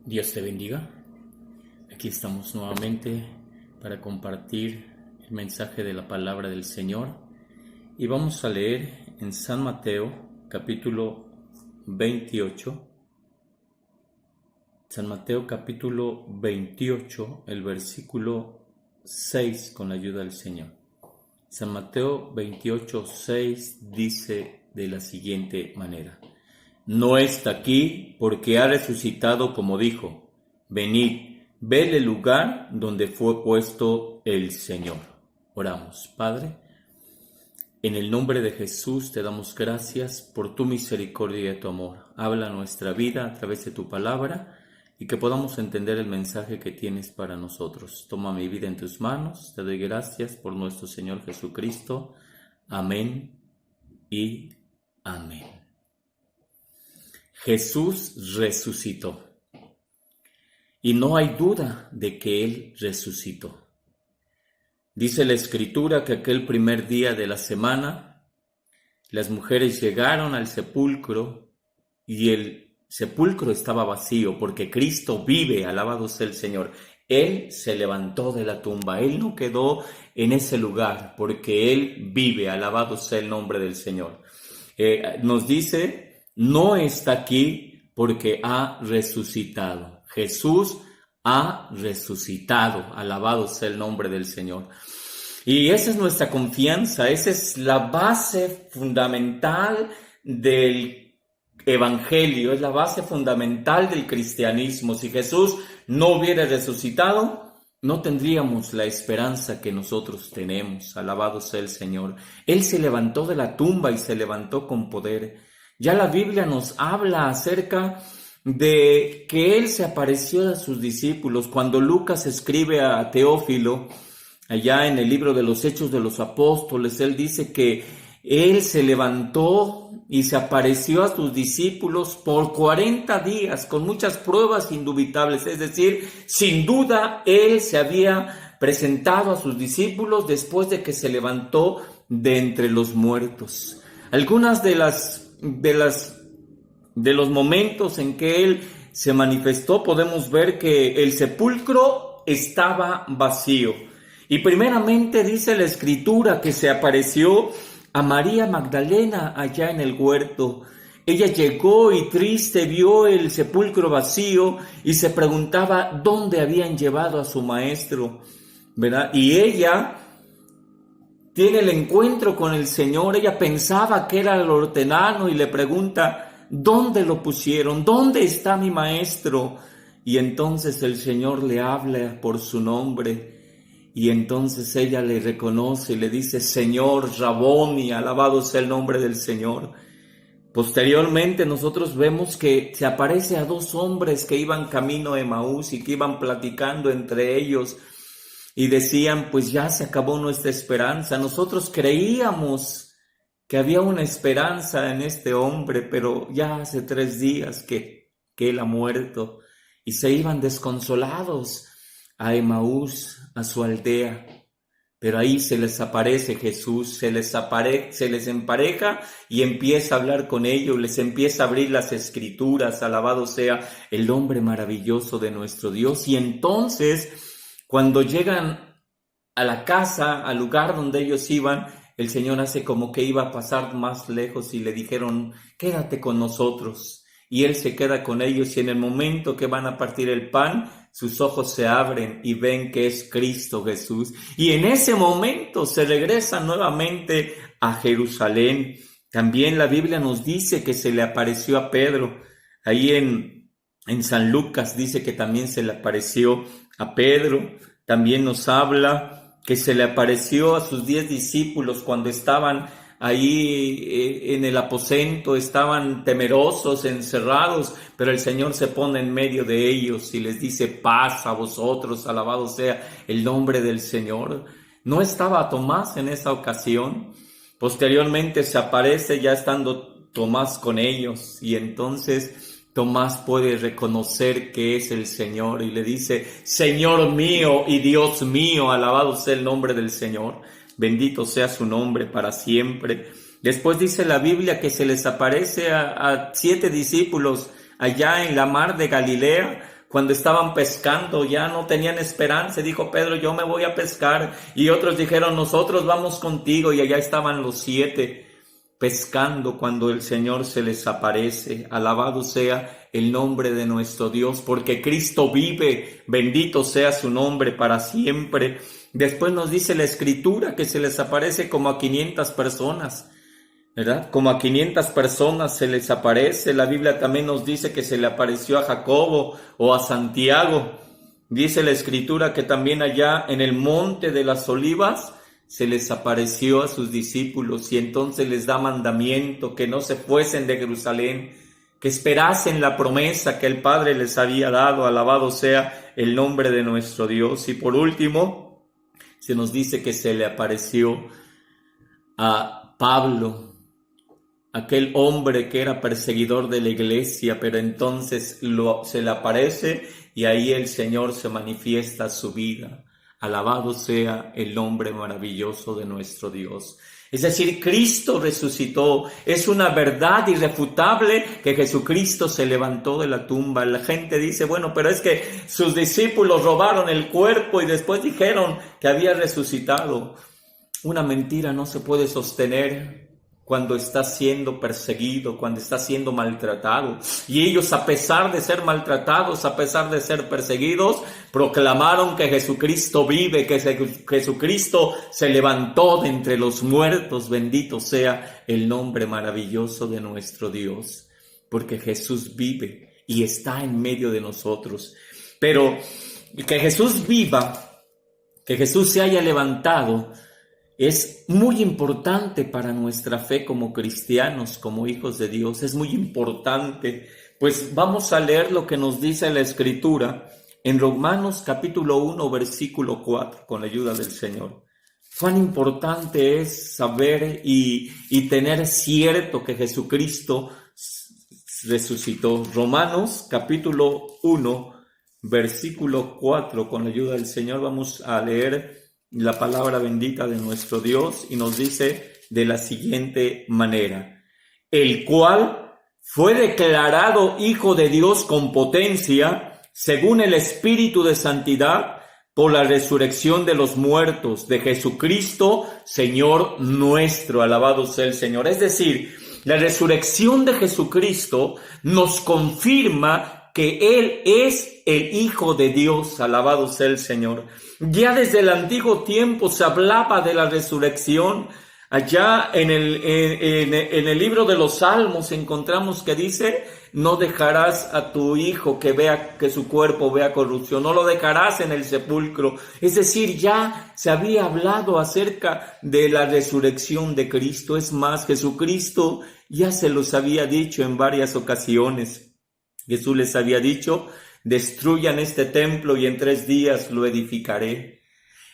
Dios te bendiga. Aquí estamos nuevamente para compartir el mensaje de la palabra del Señor y vamos a leer en San Mateo capítulo 28. San Mateo capítulo 28, el versículo 6 con la ayuda del Señor. San Mateo 28, 6 dice de la siguiente manera: No está aquí porque ha resucitado como dijo. Venid, ved el lugar donde fue puesto el Señor. Oramos. Padre, en el nombre de Jesús te damos gracias por tu misericordia y tu amor. Habla nuestra vida a través de tu palabra y que podamos entender el mensaje que tienes para nosotros. Toma mi vida en tus manos. Te doy gracias por nuestro Señor Jesucristo. Amén y amén. Jesús resucitó. Y no hay duda de que Él resucitó. Dice la Escritura que aquel primer día de la semana, las mujeres llegaron al sepulcro y el sepulcro estaba vacío porque Cristo vive, alabado sea el Señor. Él se levantó de la tumba, Él no quedó en ese lugar porque Él vive, alabado sea el nombre del Señor. Nos dice: no está aquí porque ha resucitado. Jesús ha resucitado. Alabado sea el nombre del Señor. Y esa es nuestra confianza. Esa es la base fundamental del Evangelio. Es la base fundamental del cristianismo. Si Jesús no hubiera resucitado, no tendríamos la esperanza que nosotros tenemos. Alabado sea el Señor. Él se levantó de la tumba y se levantó con poder. Ya la Biblia nos habla acerca de que Él se apareció a sus discípulos. Cuando Lucas escribe a Teófilo, allá en el libro de los Hechos de los Apóstoles, él dice que Él se levantó y se apareció a sus discípulos por 40 días, con muchas pruebas indubitables. Es decir, sin duda Él se había presentado a sus discípulos después de que se levantó de entre los muertos. Algunas de los momentos en que Él se manifestó, podemos ver que el sepulcro estaba vacío. Y primeramente dice la Escritura que se apareció a María Magdalena allá en el huerto. Ella llegó y triste vio el sepulcro vacío y se preguntaba dónde habían llevado a su maestro, ¿verdad? Y ella tiene el encuentro con el Señor. Ella pensaba que era el hortelano y le pregunta: ¿dónde lo pusieron? ¿Dónde está mi maestro? Y entonces el Señor le habla por su nombre. Y entonces ella le reconoce y le dice: Señor, Raboni, alabado sea el nombre del Señor. Posteriormente nosotros vemos que se aparece a dos hombres que iban camino a Emaús y que iban platicando entre ellos. Y decían: pues ya se acabó nuestra esperanza. Nosotros creíamos que había una esperanza en este hombre, pero ya hace 3 días que él ha muerto. Y se iban desconsolados a Emaús, a su aldea. Pero ahí se les aparece Jesús, se les empareja y empieza a hablar con ellos, les empieza a abrir las Escrituras. Alabado sea el nombre maravilloso de nuestro Dios. Y entonces, cuando llegan a la casa, al lugar donde ellos iban, el Señor hace como que iba a pasar más lejos y le dijeron: quédate con nosotros. Y Él se queda con ellos y en el momento que van a partir el pan, sus ojos se abren y ven que es Cristo Jesús. Y en ese momento se regresan nuevamente a Jerusalén. También la Biblia nos dice que se le apareció a Pedro. Ahí en San Lucas dice que también se le apareció a Pedro. También nos habla que se le apareció a sus 10 discípulos cuando estaban ahí en el aposento, estaban temerosos, encerrados, pero el Señor se pone en medio de ellos y les dice: paz a vosotros, alabado sea el nombre del Señor. No estaba Tomás en esa ocasión. Posteriormente se aparece ya estando Tomás con ellos y entonces Tomás puede reconocer que es el Señor y le dice: Señor mío y Dios mío, alabado sea el nombre del Señor. Bendito sea su nombre para siempre. Después dice la Biblia que se les aparece a 7 discípulos allá en la mar de Galilea cuando estaban pescando, ya no tenían esperanza. Dijo Pedro, yo me voy a pescar. Y otros dijeron, nosotros vamos contigo. Y allá estaban los 7 pescando cuando el Señor se les aparece. Alabado sea el nombre de nuestro Dios, porque Cristo vive. Bendito sea su nombre para siempre. Después nos dice la Escritura que se les aparece como a 500 personas. ¿Verdad? Como a 500 personas se les aparece. La Biblia también nos dice que se le apareció a Jacobo o a Santiago. Dice la Escritura que también allá en el monte de las Olivas se les apareció a sus discípulos y entonces les da mandamiento que no se fuesen de Jerusalén, que esperasen la promesa que el Padre les había dado. Alabado sea el nombre de nuestro Dios. Y por último, se nos dice que se le apareció a Pablo, aquel hombre que era perseguidor de la iglesia, pero entonces se le aparece y ahí el Señor se manifiesta a su vida. Alabado sea el nombre maravilloso de nuestro Dios. Es decir, Cristo resucitó. Es una verdad irrefutable que Jesucristo se levantó de la tumba. La gente dice, bueno, pero es que sus discípulos robaron el cuerpo y después dijeron que había resucitado. Una mentira no se puede sostener cuando está siendo perseguido, cuando está siendo maltratado. Y ellos, a pesar de ser maltratados, a pesar de ser perseguidos, proclamaron que Jesucristo vive, que Jesucristo se levantó de entre los muertos. Bendito sea el nombre maravilloso de nuestro Dios, porque Jesús vive y está en medio de nosotros. Pero que Jesús viva, que Jesús se haya levantado, es muy importante para nuestra fe como cristianos, como hijos de Dios. Es muy importante. Pues vamos a leer lo que nos dice la Escritura en Romanos capítulo 1, versículo 4, con la ayuda del Señor. Cuán importante es saber y tener cierto que Jesucristo resucitó. Romanos capítulo 1, versículo 4, con la ayuda del Señor vamos a leer la palabra bendita de nuestro Dios y nos dice de la siguiente manera: el cual fue declarado Hijo de Dios con potencia, según el Espíritu de Santidad, por la resurrección de los muertos de Jesucristo, Señor nuestro. Alabado sea el Señor. Es decir, la resurrección de Jesucristo nos confirma que Él es el Hijo de Dios. Alabado sea el Señor. Ya desde el antiguo tiempo se hablaba de la resurrección. Allá en el libro de los Salmos encontramos que dice: no dejarás a tu hijo que su cuerpo vea corrupción, no lo dejarás en el sepulcro. Es decir, ya se había hablado acerca de la resurrección de Cristo. Es más, Jesucristo ya se los había dicho en varias ocasiones. Jesús les había dicho: destruyan este templo y en 3 días lo edificaré.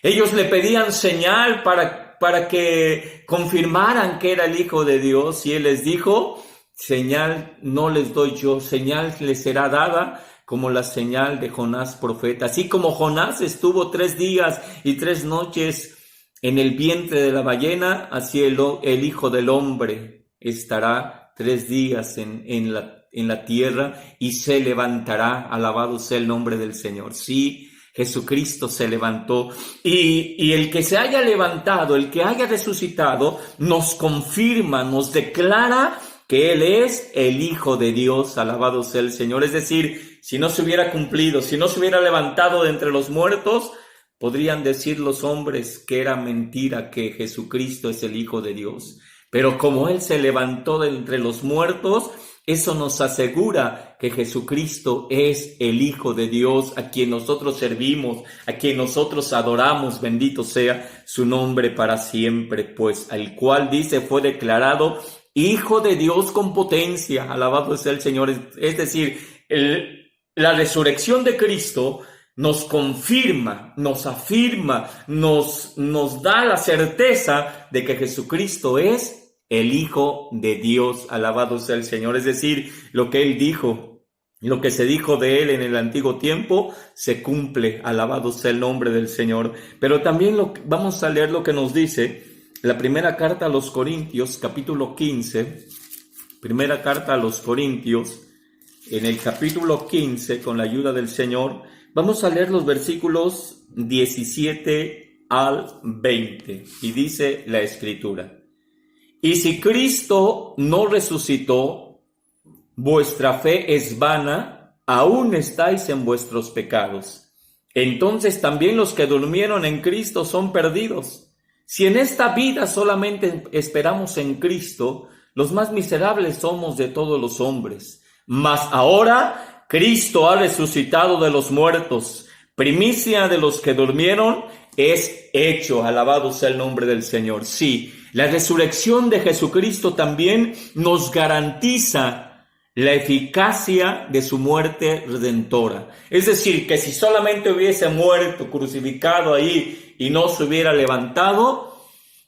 Ellos le pedían señal para que confirmaran que era el Hijo de Dios, y Él les dijo: señal no les doy yo, señal les será dada como la señal de Jonás profeta. Así como Jonás estuvo 3 días y 3 noches en el vientre de la ballena, así el Hijo del Hombre estará 3 días en la tierra y se levantará. Alabado sea el nombre del Señor. Sí, Jesucristo se levantó, y el que se haya levantado, el que haya resucitado, nos confirma, nos declara que Él es el Hijo de Dios. Alabado sea el Señor. Es decir, si no se hubiera cumplido, si no se hubiera levantado de entre los muertos, podrían decir los hombres que era mentira, que Jesucristo es el Hijo de Dios. Pero como Él se levantó de entre los muertos, eso nos asegura que Jesucristo es el Hijo de Dios, a quien nosotros servimos, a quien nosotros adoramos. Bendito sea su nombre para siempre, pues al cual dice fue declarado Hijo de Dios con potencia. Alabado sea el Señor. Es decir, la resurrección de Cristo nos confirma, nos afirma, nos da la certeza de que Jesucristo es el Hijo de Dios. Alabado sea el Señor. Es decir, lo que Él dijo, lo que se dijo de Él en el antiguo tiempo, se cumple. Alabado sea el nombre del Señor. Pero también vamos a leer lo que nos dice la primera carta a los Corintios, capítulo 15. Primera carta a los Corintios, en el capítulo 15, con la ayuda del Señor, vamos a leer los versículos 17 al 20. Y dice la Escritura: Y si Cristo no resucitó, vuestra fe es vana, aún estáis en vuestros pecados. Entonces también los que durmieron en Cristo son perdidos. Si en esta vida solamente esperamos en Cristo, los más miserables somos de todos los hombres. Mas ahora Cristo ha resucitado de los muertos, primicia de los que durmieron, es hecho. Alabado sea el nombre del Señor. Sí, la resurrección de Jesucristo también nos garantiza la eficacia de su muerte redentora. Es decir, que si solamente hubiese muerto crucificado ahí y no se hubiera levantado,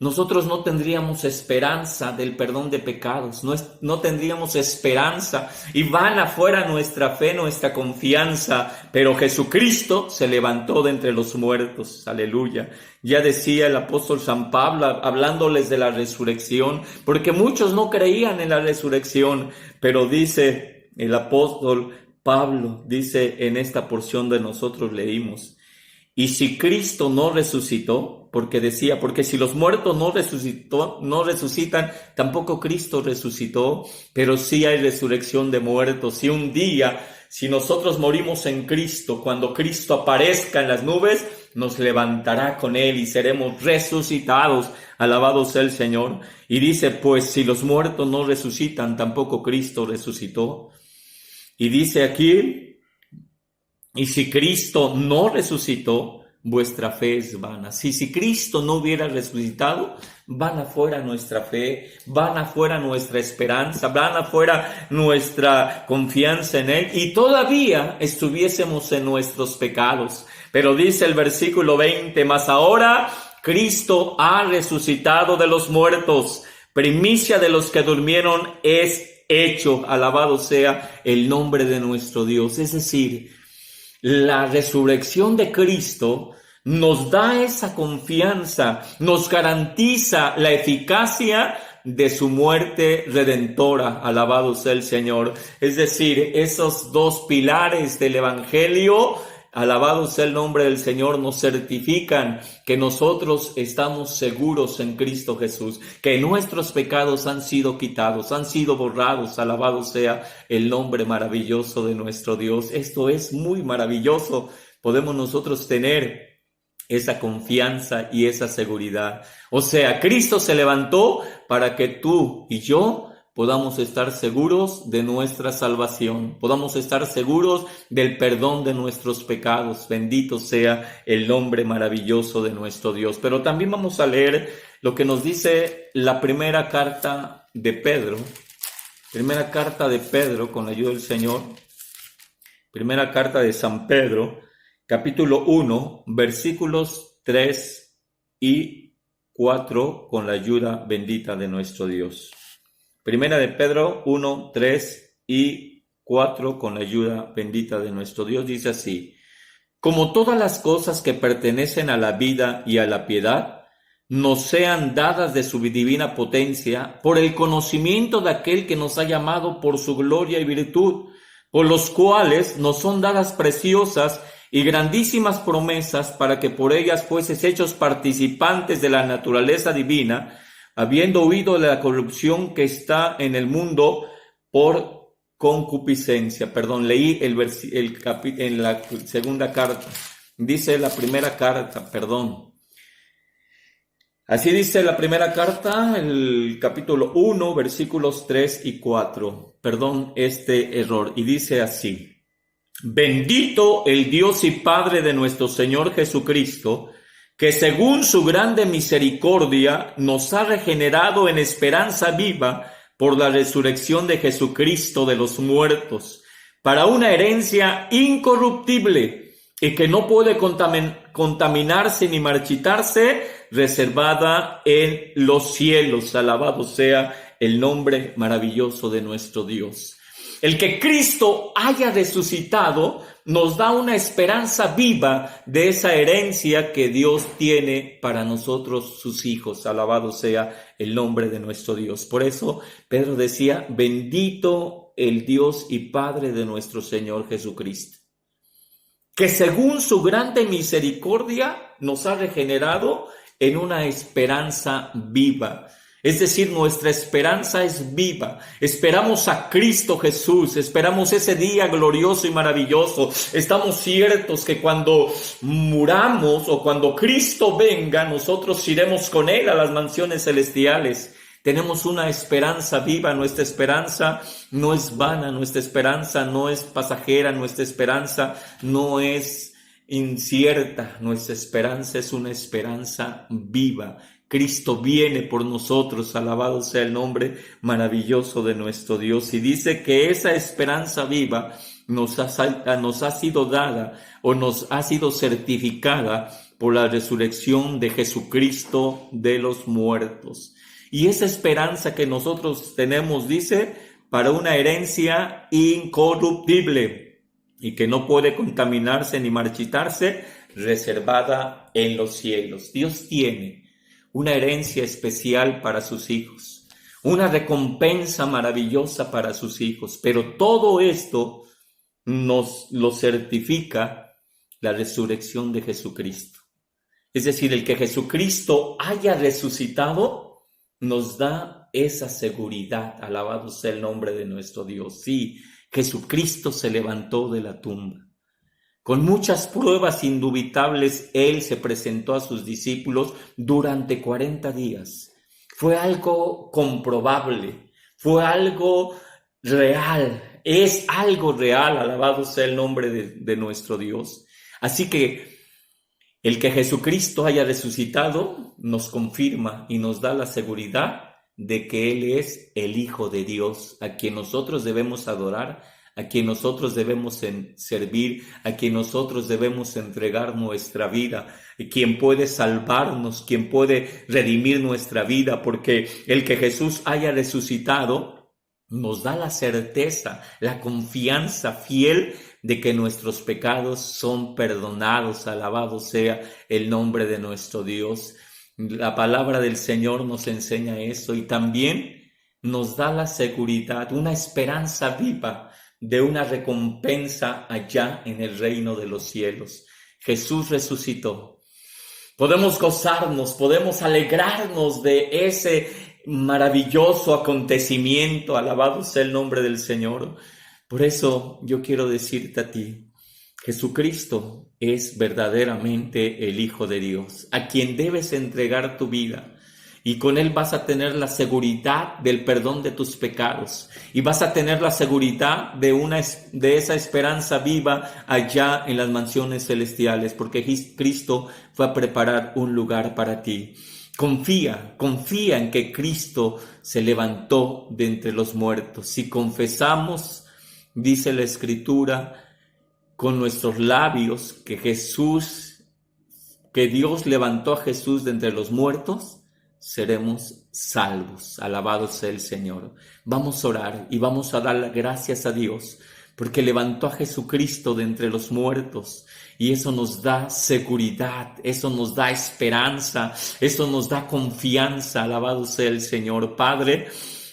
nosotros no tendríamos esperanza del perdón de pecados, no tendríamos esperanza, y vana fuera nuestra fe, nuestra confianza. Pero Jesucristo se levantó de entre los muertos, aleluya. Ya decía el apóstol San Pablo, hablándoles de la resurrección, porque muchos no creían en la resurrección, pero dice el apóstol Pablo, dice en esta porción de nosotros leímos: y si Cristo no resucitó, porque si los muertos no resucitan, tampoco Cristo resucitó, pero sí hay resurrección de muertos. Y un día, si nosotros morimos en Cristo, cuando Cristo aparezca en las nubes, nos levantará con Él y seremos resucitados. Alabado sea el Señor. Y dice, pues si los muertos no resucitan, tampoco Cristo resucitó. Y dice aquí: y si Cristo no resucitó, vuestra fe es vana. Si Cristo no hubiera resucitado, vana fuera nuestra fe, vana fuera nuestra esperanza, vana fuera nuestra confianza en Él, y todavía estuviésemos en nuestros pecados. Pero dice el versículo 20, mas ahora Cristo ha resucitado de los muertos, primicia de los que durmieron es hecho. Alabado sea el nombre de nuestro Dios. Es decir, la resurrección de Cristo nos da esa confianza, nos garantiza la eficacia de su muerte redentora. Alabado sea el Señor. Es decir, esos dos pilares del Evangelio, alabado sea el nombre del Señor, nos certifican que nosotros estamos seguros en Cristo Jesús, que nuestros pecados han sido quitados, han sido borrados. Alabado sea el nombre maravilloso de nuestro Dios. Esto es muy maravilloso. Podemos nosotros tener esa confianza y esa seguridad. O sea, Cristo se levantó para que tú y yo podamos estar seguros de nuestra salvación, podamos estar seguros del perdón de nuestros pecados. Bendito sea el nombre maravilloso de nuestro Dios. Pero también vamos a leer lo que nos dice la primera carta de Pedro, con la ayuda del Señor, primera carta de San Pedro, capítulo 1, versículos 3 y 4, con la ayuda bendita de nuestro Dios. Primera de Pedro 1, 3 y 4, con la ayuda bendita de nuestro Dios, dice así: como todas las cosas que pertenecen a la vida y a la piedad nos sean dadas de su divina potencia, por el conocimiento de aquel que nos ha llamado por su gloria y virtud, por los cuales nos son dadas preciosas y grandísimas promesas, para que por ellas fueses hechos participantes de la naturaleza divina, habiendo huido de la corrupción que está en el mundo por concupiscencia. Leí en la segunda carta. Dice la primera carta, Así dice la primera carta, el capítulo 1, versículos 3 y 4. Este error. Y dice así: bendito el Dios y Padre de nuestro Señor Jesucristo, que según su grande misericordia nos ha regenerado en esperanza viva por la resurrección de Jesucristo de los muertos, para una herencia incorruptible y que no puede contaminarse ni marchitarse, reservada en los cielos. Alabado sea el nombre maravilloso de nuestro Dios. El que Cristo haya resucitado nos da una esperanza viva de esa herencia que Dios tiene para nosotros, sus hijos. Alabado sea el nombre de nuestro Dios. Por eso Pedro decía: bendito el Dios y Padre de nuestro Señor Jesucristo, que según su grande misericordia nos ha regenerado en una esperanza viva. Es decir, nuestra esperanza es viva. Esperamos a Cristo Jesús, esperamos ese día glorioso y maravilloso. Estamos ciertos que cuando muramos o cuando Cristo venga, nosotros iremos con Él a las mansiones celestiales. Tenemos una esperanza viva, nuestra esperanza no es vana, nuestra esperanza no es pasajera, nuestra esperanza no es incierta, nuestra esperanza es una esperanza viva. Cristo viene por nosotros, alabado sea el nombre maravilloso de nuestro Dios. Y dice que esa esperanza viva nos ha sido dada o nos ha sido certificada por la resurrección de Jesucristo de los muertos. Y esa esperanza que nosotros tenemos, dice, para una herencia incorruptible y que no puede contaminarse ni marchitarse, reservada en los cielos. Dios tiene una herencia especial para sus hijos, una recompensa maravillosa para sus hijos, pero todo esto nos lo certifica la resurrección de Jesucristo. Es decir, el que Jesucristo haya resucitado nos da esa seguridad. Alabado sea el nombre de nuestro Dios. Sí, Jesucristo se levantó de la tumba. Con muchas pruebas indubitables, Él se presentó a sus discípulos durante 40 días. Fue algo comprobable, fue algo real, es algo real, alabado sea el nombre de nuestro Dios. Así que el que Jesucristo haya resucitado nos confirma y nos da la seguridad de que Él es el Hijo de Dios, a quien nosotros debemos adorar, a quien nosotros debemos servir, a quien nosotros debemos entregar nuestra vida, quien puede salvarnos, quien puede redimir nuestra vida, porque el que Jesús haya resucitado nos da la certeza, la confianza fiel de que nuestros pecados son perdonados. Alabado sea el nombre de nuestro Dios. La palabra del Señor nos enseña eso y también nos da la seguridad, una esperanza viva de una recompensa allá en el reino de los cielos. Jesús resucitó. Podemos gozarnos, podemos alegrarnos de ese maravilloso acontecimiento. Alabado sea el nombre del Señor. Por eso yo quiero decirte a ti, Jesucristo es verdaderamente el Hijo de Dios, a quien debes entregar tu vida. Y con Él vas a tener la seguridad del perdón de tus pecados. Y vas a tener la seguridad de esa esperanza viva allá en las mansiones celestiales. Porque Cristo fue a preparar un lugar para ti. Confía en que Cristo se levantó de entre los muertos. Si confesamos, dice la Escritura, con nuestros labios que Dios levantó a Jesús de entre los muertos, seremos salvos. Alabado sea el Señor. Vamos a orar y vamos a dar gracias a Dios porque levantó a Jesucristo de entre los muertos y eso nos da seguridad, eso nos da esperanza, eso nos da confianza. Alabado sea el Señor. Padre,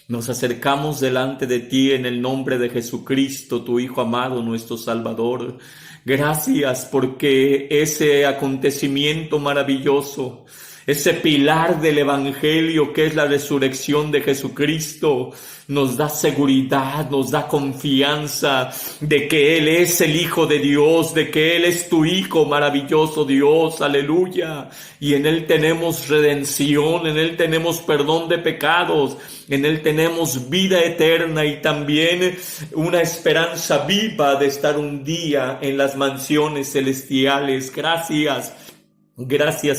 nos acercamos delante de ti en el nombre de Jesucristo, tu Hijo amado, nuestro Salvador. Gracias porque ese acontecimiento maravilloso, ese pilar del Evangelio que es la resurrección de Jesucristo, nos da seguridad, nos da confianza de que Él es el Hijo de Dios, de que Él es tu Hijo, maravilloso Dios, aleluya. Y en Él tenemos redención, en Él tenemos perdón de pecados, en Él tenemos vida eterna y también una esperanza viva de estar un día en las mansiones celestiales. Gracias,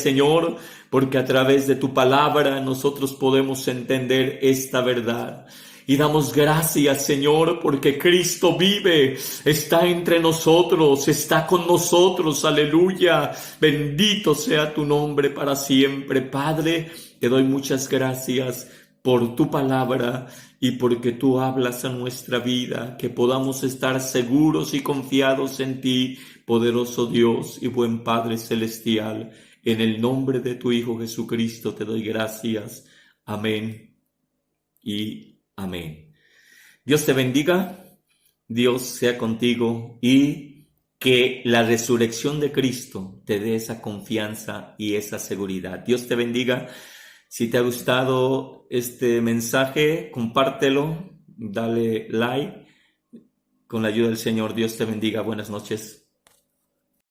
Señor, porque a través de tu palabra nosotros podemos entender esta verdad. Y damos gracias, Señor, porque Cristo vive, está entre nosotros, está con nosotros, aleluya. Bendito sea tu nombre para siempre. Padre, te doy muchas gracias por tu palabra y porque tú hablas a nuestra vida, que podamos estar seguros y confiados en ti, poderoso Dios y buen Padre celestial. En el nombre de tu Hijo Jesucristo te doy gracias. Amén y amén. Dios te bendiga, Dios sea contigo y que la resurrección de Cristo te dé esa confianza y esa seguridad. Dios te bendiga. Si te ha gustado este mensaje, compártelo, dale like. Con la ayuda del Señor, Dios te bendiga. Buenas noches.